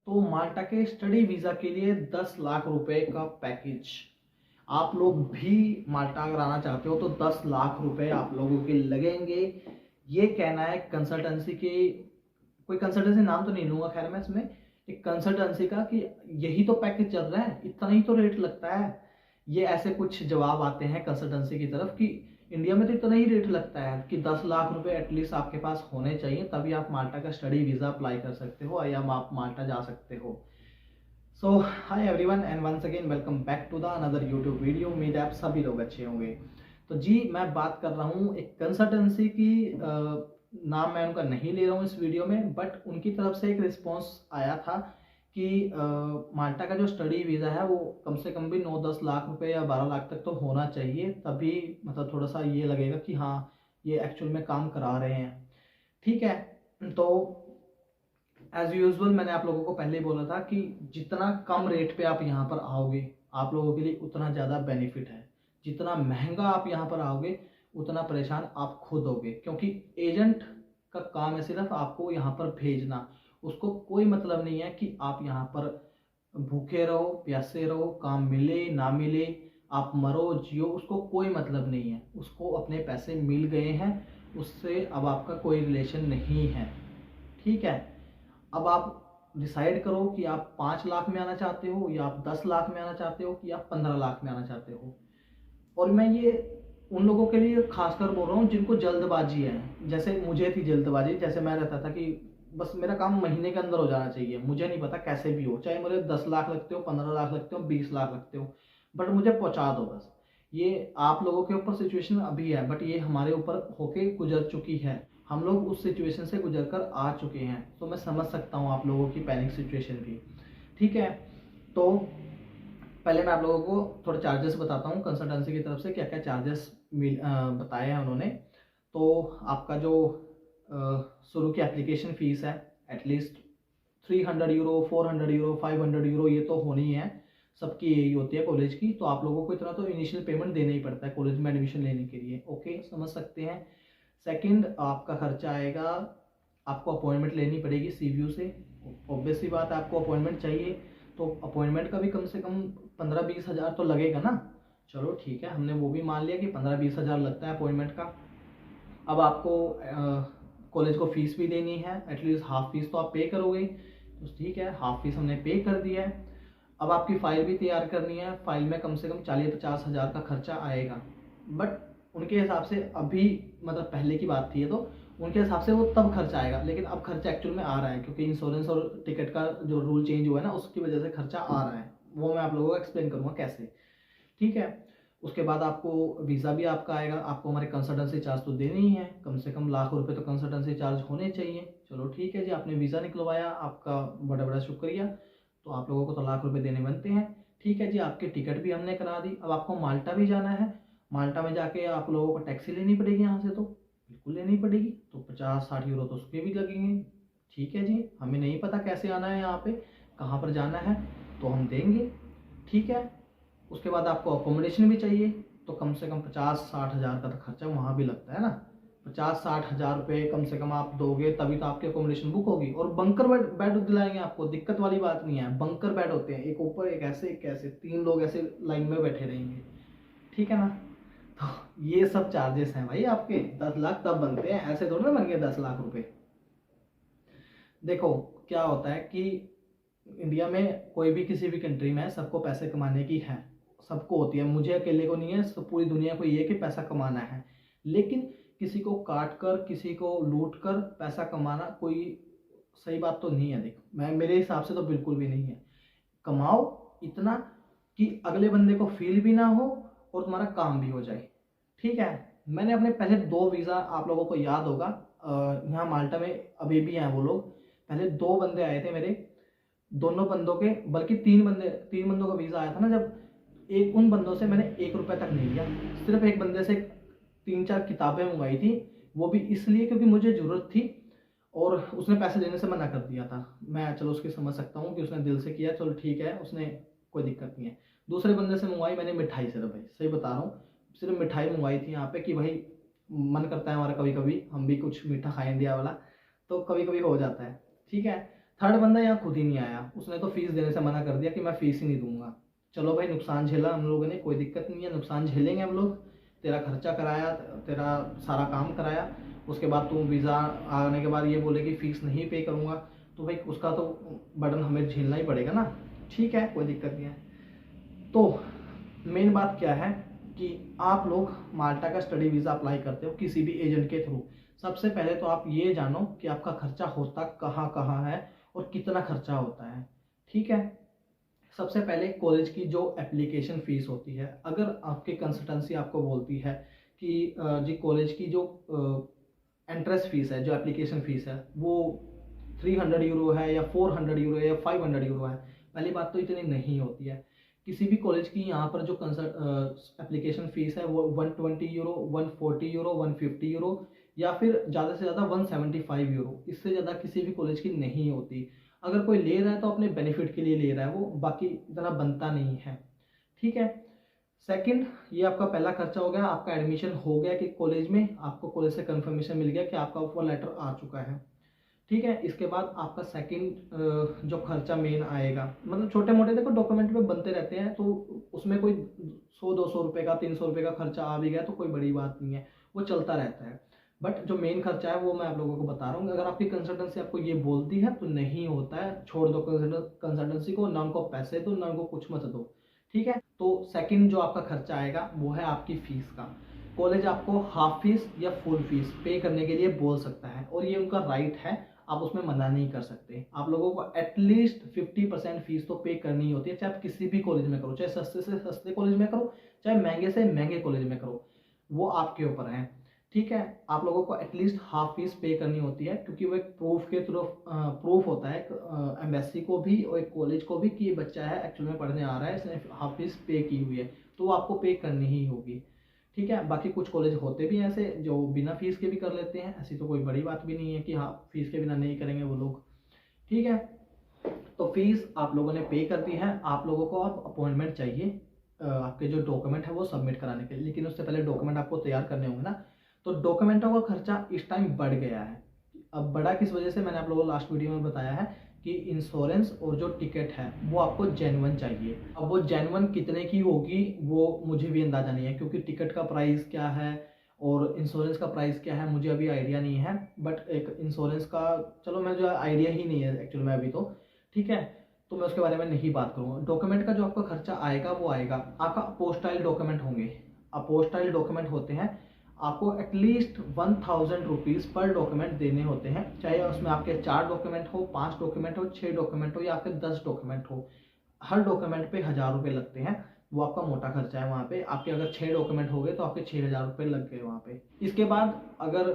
तो माल्टा के study visa के लिए 10 लाख रुपए का पैकेज। आप लोग भी माल्टा अगर आना चाहते हो तो 10 लाख रुपए आप लोगों के लगेंगे। ये कहना है कंसल्टेंसी के, कोई कंसल्टेंसी नाम तो नहीं लूँगा खैर मैं इसमें, एक कंसल्टेंसी का, कि यही तो पैकेज चल रहा है, इतना ही तो रेट लगता है। ये ऐसे कुछ जवाब आते हैं कंसल्टेंसी की तरफ कि इंडिया में तो इतना ही रेट लगता है, कि 10 लाख रुपए एटलीस्ट आपके पास होने चाहिए, तभी आप माल्टा का स्टडी वीज़ा अप्लाई कर सकते हो या आप माल्टा जा सकते हो। So hi everyone and once again welcome back to the another YouTube video. उम्मीद है आप सभी लोग अच्छे होंगे। तो जी मैं बात कर रहा हूँ एक कंसल्टेंसी की, नाम मैं उनका नहीं ले रहा हूँ इस वीडियो में, बट उनकी तरफ से एक रिस्पॉन्स आया था कि माल्टा का जो स्टडी वीज़ा है वो कम से कम भी 9-10 लाख रुपए या 12 लाख तक तो होना चाहिए, तभी मतलब थोड़ा सा ये लगेगा कि हाँ ये एक्चुअल में काम करा रहे हैं। ठीक है, तो एज यूजुअल मैंने आप लोगों को पहले ही बोला था कि जितना कम रेट पे आप यहाँ पर आओगे आप लोगों के लिए उतना ज़्यादा बेनिफिट है। जितना महंगा आप यहाँ पर आओगे उतना परेशान आप खुद होगे, क्योंकि एजेंट का काम है सिर्फ आपको यहाँ पर भेजना। उसको कोई मतलब नहीं है कि आप यहाँ पर भूखे रहो प्यासे रहो, काम मिले ना मिले, आप मरो जियो, उसको कोई मतलब नहीं है। उसको अपने पैसे मिल गए हैं, उससे अब आपका कोई रिलेशन नहीं है। ठीक है, अब आप डिसाइड करो कि आप 5 लाख में आना चाहते हो या आप 10 लाख में आना चाहते हो कि आप 15 लाख में आना चाहते हो। और मैं ये उन लोगों के लिए खासकर बोल रहा हूँ जिनको जल्दबाजी है, जैसे मुझे थी जल्दबाजी। जैसे मैं रहता था कि बस मेरा काम महीने के अंदर हो जाना चाहिए, मुझे नहीं पता कैसे भी हो, चाहे मुझे 10 लाख लगते हो, 15 लाख लगते हो, 20 लाख लगते हो, बट मुझे पहुंचा दो बस। ये आप लोगों के ऊपर सिचुएशन अभी है, बट ये हमारे ऊपर होके गुजर चुकी है। हम लोग उस सिचुएशन से गुजर कर आ चुके हैं, तो मैं समझ सकता हूँ आप लोगों की पैनिक सिचुएशन भी। ठीक है, तो पहले मैं आप लोगों को थोड़े चार्जेस बताता हूँ कंसल्टेंसी की तरफ से क्या क्या चार्जेस बताए हैं उन्होंने। तो आपका जो शुरू की एप्लीकेशन फ़ीस है एटलीस्ट 300 यूरो, 400 यूरो, 500 यूरो, ये तो होनी है, सबकी यही होती है कॉलेज की। तो आप लोगों को इतना तो इनिशियल पेमेंट देना ही पड़ता है कॉलेज में एडमिशन लेने के लिए। ओके, समझ सकते हैं। सेकंड आपका खर्चा आएगा, आपको अपॉइंटमेंट लेनी पड़ेगी सीवीयू से। ऑब्वियस सी बात है, आपको अपॉइंटमेंट चाहिए, तो अपॉइंटमेंट का भी कम से कम 15-20 हज़ार तो लगेगा ना। चलो ठीक है, हमने वो भी मान लिया कि 15-20 हज़ार लगता है अपॉइंटमेंट का। अब आपको कॉलेज को फीस भी देनी है, एटलीस्ट हाफ फीस तो आप पे करोगे, तो ठीक है हाफ फीस हमने पे कर दिया है। अब आपकी फ़ाइल भी तैयार करनी है, फ़ाइल में कम से कम 40-50 हज़ार का खर्चा आएगा। बट उनके हिसाब से अभी, मतलब पहले की बात थी ये, तो उनके हिसाब से वो तब खर्चा आएगा, लेकिन अब खर्चा एक्चुअल में आ रहा है क्योंकि इंश्योरेंस और टिकट का जो रूल चेंज हुआ है ना, उसकी वजह से खर्चा आ रहा है। वो मैं आप लोगों को एक्सप्लेन करूँगा कैसे। ठीक है, उसके बाद आपको वीज़ा भी आपका आएगा। आपको हमारे कंसल्टेंसी चार्ज तो देने ही है, कम से कम लाख रुपए तो कंसल्टेंसी चार्ज होने चाहिए। चलो ठीक है जी, आपने वीज़ा निकलवाया, आपका बड़ा बड़ा शुक्रिया। तो आप लोगों को तो लाख रुपए देने बनते हैं। ठीक है जी, आपकी टिकट भी हमने करा दी। अब आपको माल्टा भी जाना है। माल्टा में जाके आप लोगों को टैक्सी लेनी पड़ेगी यहाँ से, तो बिल्कुल लेनी पड़ेगी, तो 50-60 यूरो तो उसके भी लगेंगे। ठीक है जी, हमें नहीं पता कैसे आना है यहाँ पे, कहाँ पर जाना है, तो हम देंगे। ठीक है, उसके बाद आपको अकोमोडेशन भी चाहिए, तो कम से कम 50-60 हज़ार का तो खर्चा वहाँ भी लगता है ना। 50-60 हज़ार रुपये कम से कम आप दोगे तभी तो आपकी अकोमोडेशन बुक होगी। और बंकर बेड दिलाएंगे आपको, दिक्कत वाली बात नहीं है। बंकर बेड होते हैं, एक ऊपर एक ऐसे 3 लोग ऐसे लाइन में बैठे रहेंगे। ठीक है ना, तो ये सब चार्जेस हैं भाई आपके। 10 लाख तब बनते हैं, ऐसे थोड़ी ना बन गए 10 लाख रुपए। देखो क्या होता है कि इंडिया में कोई भी किसी भी कंट्री में सबको पैसे कमाने की है, सबको होती है, मुझे अकेले को नहीं है, सब पूरी दुनिया को ये कि पैसा कमाना है। लेकिन किसी को काट कर, किसी को लूट कर पैसा कमाना कोई सही बात तो नहीं है। देखो मैं, मेरे हिसाब से तो बिल्कुल भी नहीं है। कमाओ इतना कि अगले बंदे को फील भी ना हो और तुम्हारा काम भी हो जाए। ठीक है, मैंने अपने पहले 2 वीज़ा, आप लोगों को याद होगा, यहाँ माल्टा में अभी भी हैं वो लोग। पहले 2 बंदे आए थे मेरे, दोनों बंदों के, बल्कि 3 बंदों का वीज़ा आया था ना जब, एक उन बंदों से मैंने 1 रुपये तक नहीं लिया। सिर्फ एक बंदे से 3-4 किताबें मंगवाई थी, वो भी इसलिए क्योंकि मुझे ज़रूरत थी, और उसने पैसे देने से मना कर दिया था। मैं चलो उसकी समझ सकता हूँ कि उसने दिल से किया, चलो ठीक है, उसने कोई दिक्कत नहीं है। दूसरे बंदे से मंगवाई मैंने मिठाई, सिर्फ भाई सही बता रहा हूँ, सिर्फ मिठाई मंगवाई थी यहाँ पे कि भाई मन करता है हमारा कभी कभी हम भी कुछ मीठा खाएं इंडिया वाला, तो कभी कभी हो जाता है। ठीक है, थर्ड बंदा यहाँ खुद ही नहीं आया, उसने तो फीस देने से मना कर दिया कि मैं फीस ही नहीं दूंगा। चलो भाई, नुकसान झेला हम लोगों ने, कोई दिक्कत नहीं है, नुकसान झेलेंगे हम लोग। तेरा खर्चा कराया, तेरा सारा काम कराया, उसके बाद तू वीज़ा आने के बाद ये बोले कि फ़ीस नहीं पे करूँगा, तो भाई उसका तो बर्डन हमें झेलना ही पड़ेगा ना। ठीक है, कोई दिक्कत नहीं है। तो मेन बात क्या है कि आप लोग माल्टा का स्टडी वीज़ा अप्लाई करते हो किसी भी एजेंट के थ्रू, सबसे पहले तो आप ये जानो कि आपका खर्चा होता कहाँ कहाँ है और कितना खर्चा होता है। ठीक है, सबसे पहले कॉलेज की जो एप्लीकेशन फ़ीस होती है, अगर आपकी कंसल्टेंसी आपको बोलती है कि जी कॉलेज की जो एंट्रेंस फ़ीस है, जो एप्लीकेशन फ़ीस है वो 300 यूरो है या 400 यूरो है या 500 यूरो है, पहली बात तो इतनी नहीं होती है। किसी भी कॉलेज की यहाँ पर जो एप्लीकेशन फ़ीस है वो 120 यूरो, 140 यूरो, 150 यूरो या फिर ज़्यादा से ज़्यादा 175 यूरो, इससे ज़्यादा किसी भी कॉलेज की नहीं होती। अगर कोई ले रहा है तो अपने बेनिफिट के लिए ले रहा है वो, बाकी इतना बनता नहीं है। ठीक है, सेकंड, ये आपका पहला खर्चा हो गया, आपका एडमिशन हो गया कि कॉलेज में, आपको कॉलेज से कंफर्मेशन मिल गया कि आपका ऑफर लेटर आ चुका है। ठीक है, इसके बाद आपका सेकंड जो खर्चा मेन आएगा, मतलब छोटे मोटे देखो डॉक्यूमेंट में बनते रहते हैं, तो उसमें कोई 100-200 रुपये का, 300 रुपये का खर्चा आ भी गया तो कोई बड़ी बात नहीं है, वो चलता रहता है। बट जो मेन खर्चा है वो मैं आप लोगों को बता रहा हूँ। अगर आपकी कंसल्टेंसी आपको ये बोलती है तो नहीं होता है, छोड़ दो कंसल्टेंसी को, ना उनको पैसे दो ना उनको कुछ मत दो। ठीक है, तो सेकंड जो आपका खर्चा आएगा वो है आपकी फीस का। कॉलेज आपको हाफ फीस या फुल फीस पे करने के लिए बोल सकता है और ये उनका राइट है, आप उसमें मना नहीं कर सकते। आप लोगों को एटलीस्ट 50% फीस तो पे करनी ही होती है, चाहे आप किसी भी कॉलेज में करो, चाहे सस्ते से सस्ते कॉलेज में करो, चाहे महंगे से महंगे कॉलेज में करो, वो आपके ऊपर है। ठीक है, आप लोगों को एटलीस्ट हाफ फीस पे करनी होती है, क्योंकि वो एक प्रूफ के थ्रू प्रूफ होता है एम्बेसी को भी और एक कॉलेज को भी कि ये बच्चा है एक्चुअल में पढ़ने आ रहा है, इसने हाफ फीस पे की हुई है, तो वो आपको पे करनी ही होगी। ठीक है, बाकी कुछ कॉलेज होते भी हैं ऐसे जो बिना फीस के भी कर लेते हैं, ऐसी तो कोई बड़ी बात भी नहीं है कि हाँ फीस के बिना नहीं करेंगे वो लोग। ठीक है, तो फीस आप लोगों ने पे कर दी है, आप लोगों को अब अपॉइंटमेंट चाहिए आपके जो डॉक्यूमेंट है वो सबमिट कराने के लिए, लेकिन उससे पहले डॉक्यूमेंट आपको तैयार करने होंगे ना। तो डॉक्यूमेंटों का खर्चा इस टाइम बढ़ गया है। अब बढ़ा किस वजह से, मैंने आप लोगों को लास्ट वीडियो में बताया है कि इंश्योरेंस और जो टिकट है वो आपको जेन्युइन चाहिए। अब वो जेन्युइन कितने की होगी वो मुझे भी अंदाज़ा नहीं है, क्योंकि टिकट का प्राइस क्या है और इंश्योरेंस का प्राइस क्या है मुझे अभी आइडिया नहीं है। बट एक इंश्योरेंस का चलो मैं जो आइडिया ही नहीं है एक्चुअल में अभी तो। ठीक है, तो मैं उसके बारे में नहीं बात करूँगा। डॉक्यूमेंट का जो आपका खर्चा आएगा वो आएगा, आपका अपोस्टाइल डॉक्यूमेंट होंगे। अपोस्टाइल डॉक्यूमेंट होते हैं, आपको एटलीस्ट 1000 रुपीज़ पर डॉक्यूमेंट देने होते हैं, चाहे उसमें आपके 4 डॉक्यूमेंट हो, 5 डॉक्यूमेंट हो, 6 डॉक्यूमेंट हो या आपके 10 डॉक्यूमेंट हो। हर डॉक्यूमेंट पे 1000 रुपये लगते हैं, वो आपका मोटा खर्चा है वहाँ पे। आपके अगर 6 डॉक्यूमेंट हो गए तो आपके 6000 रुपये लग गए वहाँ पे। इसके बाद अगर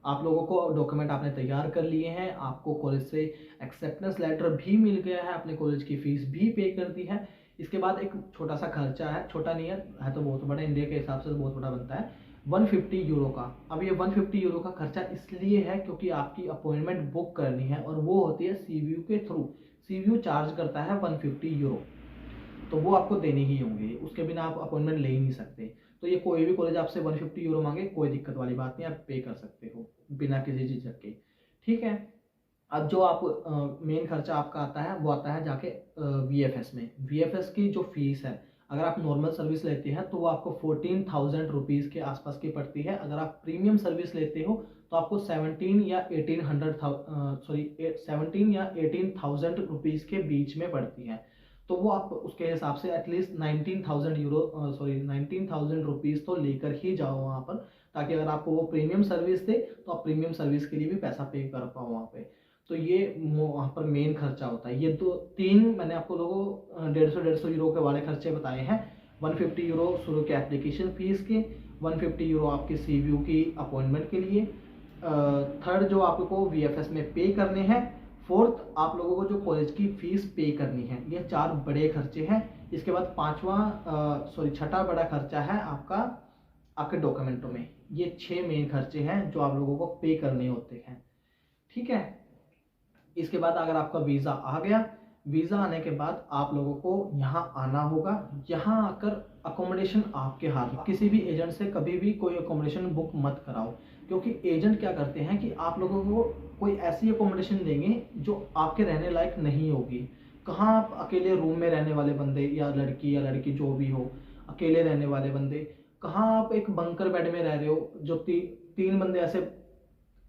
आप लोगों को डॉक्यूमेंट आपने तैयार कर लिए हैं, आपको कॉलेज से एक्सेप्टेंस लेटर भी मिल गया है, अपने कॉलेज की फ़ीस भी पे कर दी है, इसके बाद एक छोटा सा खर्चा है, छोटा नहीं है तो बहुत बड़ा, इंडिया के हिसाब से तो बहुत बड़ा बनता है, 150 यूरो का। अब ये 150 यूरो का खर्चा इसलिए है क्योंकि आपकी अपॉइंटमेंट बुक करनी है और वो होती है CVU के थ्रू। CVU चार्ज करता है 150 यूरो, तो वो आपको देने ही होंगे, उसके बिना आप अपॉइंटमेंट ले ही नहीं सकते। तो ये कोई भी कॉलेज आपसे 150 यूरो मांगे कोई दिक्कत वाली बात नहीं, आप पे कर सकते हो बिना किसी झिझक के। ठीक है, अब जो आप मेन खर्चा आपका आता है वो आता है जाके VFS में। VFS की जो फीस है, अगर आप नॉर्मल सर्विस लेते हैं तो वो आपको 14,000 रुपीज़ के आसपास की पड़ती है। अगर आप प्रीमियम सर्विस लेते हो तो आपको 17 या 18,000 रुपीज़ के बीच में पड़ती है। तो वो आप उसके हिसाब से एटलीस्ट 19,000 रुपीज़ तो लेकर ही जाओ वहाँ पर, ताकि अगर आपको वो प्रीमियम सर्विस दे तो आप प्रीमियम सर्विस के लिए भी पैसा पे कर पाओ वहाँ पे। तो ये वहाँ पर मेन खर्चा होता है। ये तो तीन मैंने आपको लोगों 150 यूरो के वाले खर्चे बताए हैं। 150 यूरो शुरू के एप्लीकेशन फीस के, 150 यूरो आपके CVU की अपॉइंटमेंट के लिए, थर्ड जो आपको VFS में पे करने हैं, फोर्थ आप लोगों को जो कॉलेज की फीस पे करनी है। ये 4 बड़े खर्चे हैं। इसके बाद छठा बड़ा खर्चा है आपका आपके डॉक्यूमेंटों में। ये 6 मेन खर्चे हैं जो आप लोगों को पे करने होते हैं। ठीक है, इसके बाद अगर आपका वीज़ा आ गया, वीज़ा आने के बाद आप लोगों को यहाँ आना होगा। यहाँ आकर अकोमोडेशन आपके हाथ, किसी भी एजेंट से कभी भी कोई अकोमोडेशन बुक मत कराओ, क्योंकि एजेंट क्या करते हैं कि आप लोगों को कोई ऐसी अकोमोडेशन देंगे जो आपके रहने लायक नहीं होगी। कहाँ आप अकेले रूम में रहने वाले बंदे या लड़की जो भी हो, अकेले रहने वाले बंदे, कहाँ आप एक बंकर बेड में रह रहे हो जो तीन बंदे ऐसे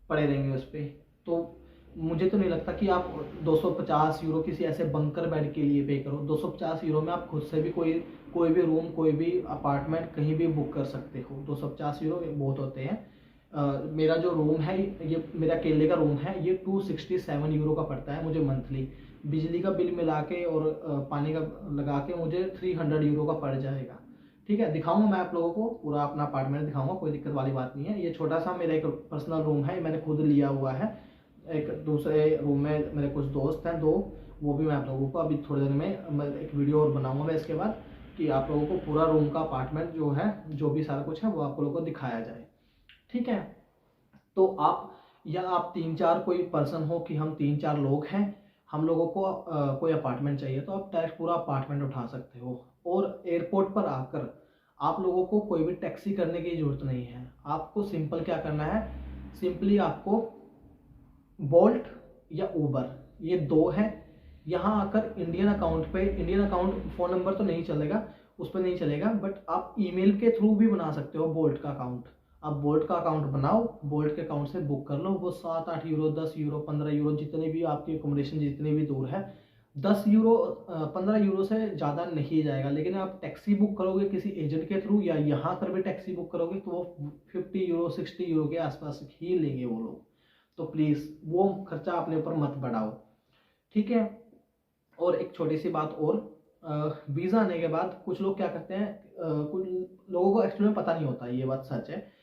पड़े रहेंगे उस पर। तो मुझे तो नहीं लगता कि आप 250 यूरो किसी ऐसे बंकर बेड के लिए पे करो। 250 यूरो में आप खुद से भी कोई भी रूम, कोई भी अपार्टमेंट कहीं भी बुक कर सकते हो। 250 यूरो बहुत होते हैं। मेरा जो रूम है, ये मेरा अकेले का रूम है, ये 267 यूरो का पड़ता है मुझे मंथली। बिजली का बिल मिला के और पानी का लगा के मुझे 300 यूरो का पड़ जाएगा। ठीक है, दिखाऊंगा मैं आप लोगों को पूरा अपना अपार्टमेंट दिखाऊंगा, कोई दिक्कत वाली बात नहीं है। ये छोटा सा मेरा एक पर्सनल रूम है, मैंने खुद लिया हुआ है। एक दूसरे रूम में मेरे कुछ दोस्त हैं, दो, वो भी मैं आप लोगों को अभी थोड़ी देर में मैं एक वीडियो और बनाऊंगा मैं इसके बाद, कि आप लोगों को पूरा रूम का अपार्टमेंट जो है, जो भी सारा कुछ है वो आप लोगों को दिखाया जाए। ठीक है, तो आप या आप 3-4 कोई पर्सन हो कि हम 3-4 लोग हैं, हम लोगों को कोई अपार्टमेंट चाहिए, तो आप डायरेक्ट पूरा अपार्टमेंट उठा सकते हो। और एयरपोर्ट पर आकर आप लोगों को कोई भी टैक्सी करने की ज़रूरत नहीं है। आपको सिंपल क्या करना है, सिंपली आपको बोल्ट या ऊबर, ये दो हैं। यहाँ आकर इंडियन अकाउंट फ़ोन नंबर तो नहीं चलेगा, उस पर नहीं चलेगा, बट आप ईमेल के थ्रू भी बना सकते हो बोल्ट का अकाउंट। आप बोल्ट का अकाउंट बनाओ, बोल्ट के अकाउंट से बुक कर लो। वो 7-8 यूरो, 10 यूरो, 15 यूरो, जितने भी आपकी अकोमोडेशन जितनी भी दूर है, 10 यूरो 15 यूरो से ज़्यादा नहीं जाएगा। लेकिन आप टैक्सी बुक करोगे किसी एजेंट के थ्रू, या यहाँ पर भी टैक्सी बुक करोगे, तो वो 50 यूरो 60 यूरो के आसपास ही लेंगे वो लोग। तो प्लीज़ वो खर्चा अपने ऊपर मत बढ़ाओ। ठीक है, और एक छोटी सी बात और, वीज़ा आने के बाद कुछ लोग क्या करते हैं, कुछ लोगों को एक्चुअली में पता नहीं होता, ये बात सच है।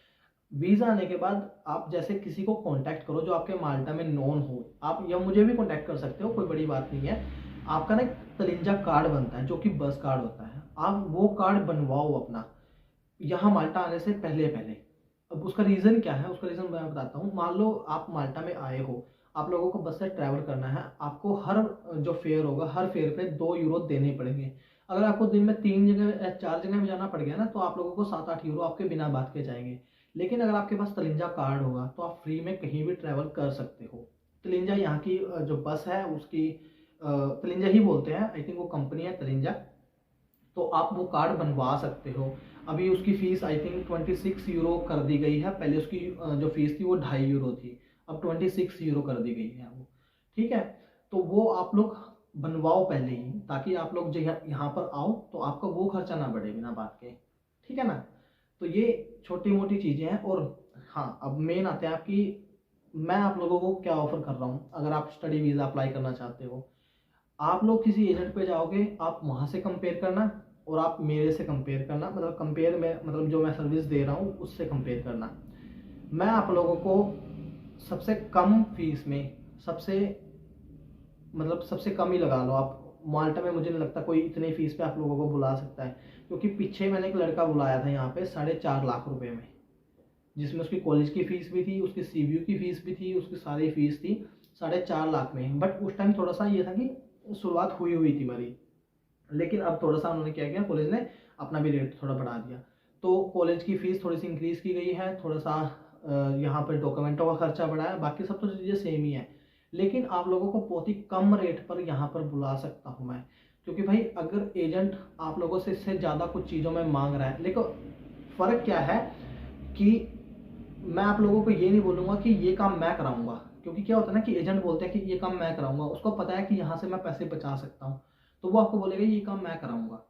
वीज़ा आने के बाद आप जैसे किसी को कांटेक्ट करो जो आपके माल्टा में नोन हो, आप या मुझे भी कांटेक्ट कर सकते हो, कोई बड़ी बात नहीं है। आपका ना एक तलिंजा कार्ड बनता है जो कि बस कार्ड होता है, आप वो कार्ड बनवाओ अपना यहाँ माल्टा आने से पहले पहले। अब उसका रीज़न क्या है, उसका रीज़न मैं बताता हूँ। मान लो आप माल्टा में आए हो, आप लोगों को बस से ट्रैवल करना है, आपको हर जो फेयर होगा, हर फेयर पे 2 यूरो देने पड़ेंगे। अगर आपको दिन में 3 जगह या 4 जगह में जाना पड़ गया ना, तो आप लोगों को 7-8 यूरो आपके बिना बात के जाएंगे। लेकिन अगर आपके पास तलिंजा कार्ड होगा तो आप फ्री में कहीं भी ट्रैवल कर सकते हो। तलिंजा यहाँ की जो बस है उसकी तलिंजा ही बोलते हैं, आई थिंक वो कंपनी है तलिंजा। तो आप वो कार्ड बनवा सकते हो। अभी उसकी फ़ीस आई थिंक 26 यूरो कर दी गई है। पहले उसकी जो फ़ीस थी वो 2.5 यूरो थी, अब 26 यूरो कर दी गई है वो। ठीक है, तो वो आप लोग बनवाओ पहले ही, ताकि आप लोग जो यहाँ पर आओ तो आपका वो खर्चा ना बढ़े बिना बात के। ठीक है ना, तो ये छोटी मोटी चीज़ें हैं। और हाँ, अब मेन आते हैं आपकी, मैं आप लोगों को क्या ऑफ़र कर रहा हूँ। अगर आप स्टडी वीज़ा अप्लाई करना चाहते हो, आप लोग किसी एजेंट पे जाओगे, आप वहाँ से कंपेयर करना और आप मेरे से कंपेयर करना, मतलब कंपेयर में मतलब जो मैं सर्विस दे रहा हूँ उससे कंपेयर करना। मैं आप लोगों को सबसे कम फीस में, सबसे कम ही लगा लो आप। माल्टा में मुझे नहीं लगता कोई इतनी फीस पे आप लोगों को बुला सकता है, क्योंकि पीछे मैंने एक लड़का बुलाया था यहाँ पे 4.5 लाख रुपए में, जिसमें उसकी कॉलेज की फ़ीस भी थी, उसकी CBU की फ़ीस भी थी, उसकी सारी फीस थी 4.5 लाख में। बट उस टाइम थोड़ा सा ये था कि शुरुआत हुई थी मेरी, लेकिन अब थोड़ा सा उन्होंने क्या किया, कॉलेज ने अपना भी रेट थोड़ा बढ़ा दिया। तो कॉलेज की फ़ीस थोड़ी सी इंक्रीज़ की गई है, थोड़ा सा यहाँ पर डॉक्यूमेंटों का खर्चा बढ़ा है, बाकी सब तो चीज़ें सेम ही है। लेकिन आप लोगों को बहुत ही कम रेट पर यहाँ पर बुला सकता हूँ मैं, क्योंकि भाई अगर एजेंट आप लोगों से इससे ज़्यादा कुछ चीज़ों में मांग रहा है, लेकिन फ़र्क क्या है कि मैं आप लोगों को ये नहीं बोलूँगा कि ये काम मैं कराऊंगा, क्योंकि क्या होता है ना कि एजेंट बोलते हैं कि ये काम मैं कराऊंगा, उसको पता है कि यहाँ से मैं पैसे बचा सकता हूँ, तो वो आपको बोलेगा ये काम मैं कराऊंगा।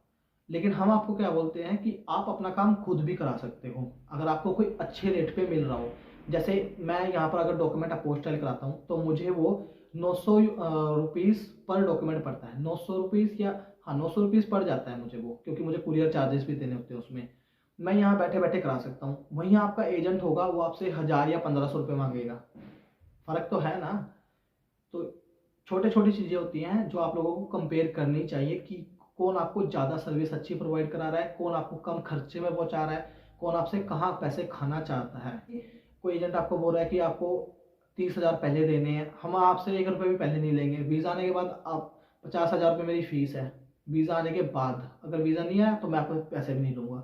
लेकिन हम आपको क्या बोलते हैं कि आप अपना काम खुद भी करा सकते हो, अगर आपको कोई अच्छे रेट पे मिल रहा हो। जैसे मैं यहाँ पर अगर डॉक्यूमेंट अपोस्टाइल कराता हूँ तो मुझे वो 900 रुपीज़ पर डॉक्यूमेंट पड़ता है, 900 रुपीज़, या हाँ 900 रुपीज़ पड़ जाता है मुझे वो, क्योंकि मुझे कुरियर चार्जेस भी देने होते हैं उसमें। मैं यहाँ बैठे बैठे करा सकता हूँ, वहीं आपका एजेंट होगा वो आपसे 1000 या 1500 रुपये मांगेगा, फ़र्क तो है ना। तो छोटे छोटी चीज़ें होती हैं जो आप लोगों को कंपेयर करनी चाहिए कि कौन आपको ज़्यादा सर्विस अच्छी प्रोवाइड करा रहा है, कौन आपको कम खर्चे में पहुँचा रहा है, कौन आपसे कहाँ पैसे खाना चाहता है। कोई एजेंट आपको बोल रहा है कि आपको 30,000 पहले देने हैं, हम आपसे 1 रुपये भी पहले नहीं लेंगे, वीज़ा आने के बाद आप 50,000 रुपये मेरी फ़ीस है, वीज़ा आने के बाद अगर वीज़ा नहीं आया तो मैं आपको पैसे भी नहीं लूँगा।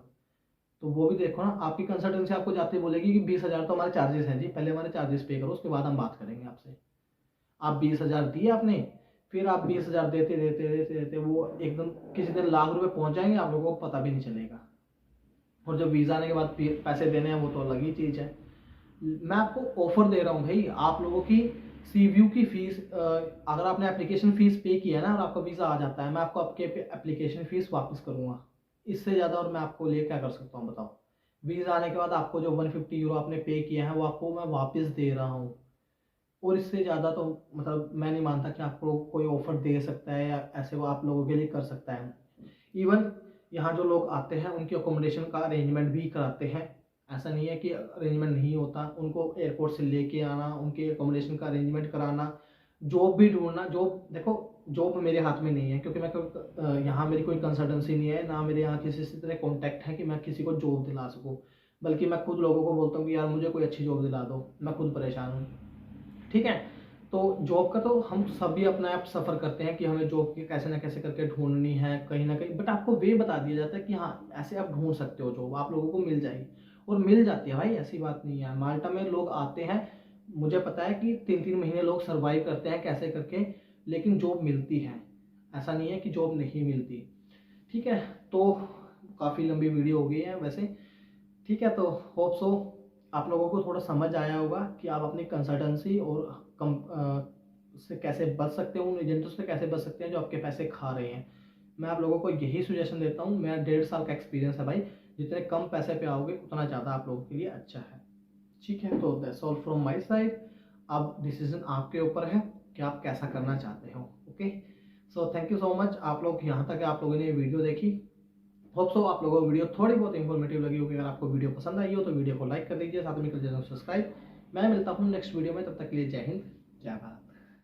तो वो भी देखो ना, आपकी कंसल्टेंसी आपको जाते ही बोलेगी कि 20,000 तो हमारे चार्जेस हैं जी, पहले हमारे चार्जेस पे करो, उसके बाद हम बात करेंगे आपसे। आप 20,000 दिए आपने, फिर आप 20,000 देते देते देते देते वो एकदम किसी दिन लाख रुपए पहुंच जाएंगे, आप लोगों को पता भी नहीं चलेगा। और जब वीज़ा आने के बाद पैसे देने हैं वो तो अलग ही चीज़ है। मैं आपको ऑफर दे रहा हूँ भाई, आप लोगों की सीव्यू की फीस, अगर आपने एप्लीकेशन फीस पे किया है ना और आपका वीज़ा आ जाता है, मैं आपको आपके एप्लीकेशन फीस वापस करूँगा। इससे ज़्यादा और मैं आपको लिए क्या कर सकता हूँ बताओ। वीज़ा आने के बाद आपको जो 150 यूरो आपने पे किया है वो आपको मैं वापस दे रहा हूँ। और इससे ज़्यादा तो मतलब मैं नहीं मानता कि आपको कोई ऑफर दे सकता है या ऐसे वो आप लोगों के लिए कर सकता है। इवन यहाँ जो लोग आते हैं उनकी अकोमोडेशन का अरेंजमेंट भी कराते हैं। ऐसा नहीं है कि अरेंजमेंट नहीं होता, उनको एयरपोर्ट से लेके आना, उनके अकोमोडेशन का अरेंजमेंट कराना, जॉब भी ढूंढना। जॉब देखो, जॉब मेरे हाथ में नहीं है क्योंकि मैं यहाँ मेरी कोई कंसल्टेंसी नहीं है ना, मेरे यहाँ किसी से तरह कॉन्टैक्ट है कि मैं किसी को जॉब दिला सकूँ। बल्कि मैं खुद लोगों को बोलता हूँ कि यार मुझे कोई अच्छी जॉब दिला दो, मैं खुद परेशान हूँ। ठीक है, तो जॉब का तो हम सभी अपना आप सफ़र करते हैं कि हमें जॉब की कैसे ना कैसे करके ढूंढनी है कहीं ना कहीं, बट आपको वे बता दिया जाता है कि हाँ ऐसे आप ढूंढ सकते हो जॉब, आप लोगों को मिल जाएगी। और मिल जाती है भाई, ऐसी बात नहीं है। माल्टा में लोग आते हैं, मुझे पता है कि 3-3 महीने लोग सर्वाइव करते हैं कैसे करके, लेकिन जॉब मिलती है, ऐसा नहीं है कि जॉब नहीं मिलती। ठीक है, तो काफ़ी लंबी वीडियो हो गई है वैसे। ठीक है, तो होप सो आप लोगों को थोड़ा समझ आया होगा कि आप अपनी कंसल्टेंसी और से कैसे बच सकते हैं, उन एजेंटों से कैसे बच सकते हैं जो आपके पैसे खा रहे हैं। मैं आप लोगों को यही सुजेशन देता हूँ, मेरा 1.5 साल का एक्सपीरियंस है भाई, जितने कम पैसे पे आओगे उतना ज़्यादा आप लोगों के लिए अच्छा है। ठीक है, तो that's all from my side. अब डिसीजन आपके ऊपर है कि आप कैसा करना चाहते हो। Okay, so thank you so much आप लोग यहाँ तक आप लोगों ने वीडियो देखी। होप सो आप लोगों को वीडियो थोड़ी बहुत इंफॉर्मेटिव लगी होगी। अगर आपको वीडियो पसंद आई हो तो वीडियो को लाइक कर दीजिए, साथ में कर दीजिए सब्सक्राइब। मैं मिलता हूँ नेक्स्ट वीडियो में, तब तक के लिए जय हिंद, जय भारत।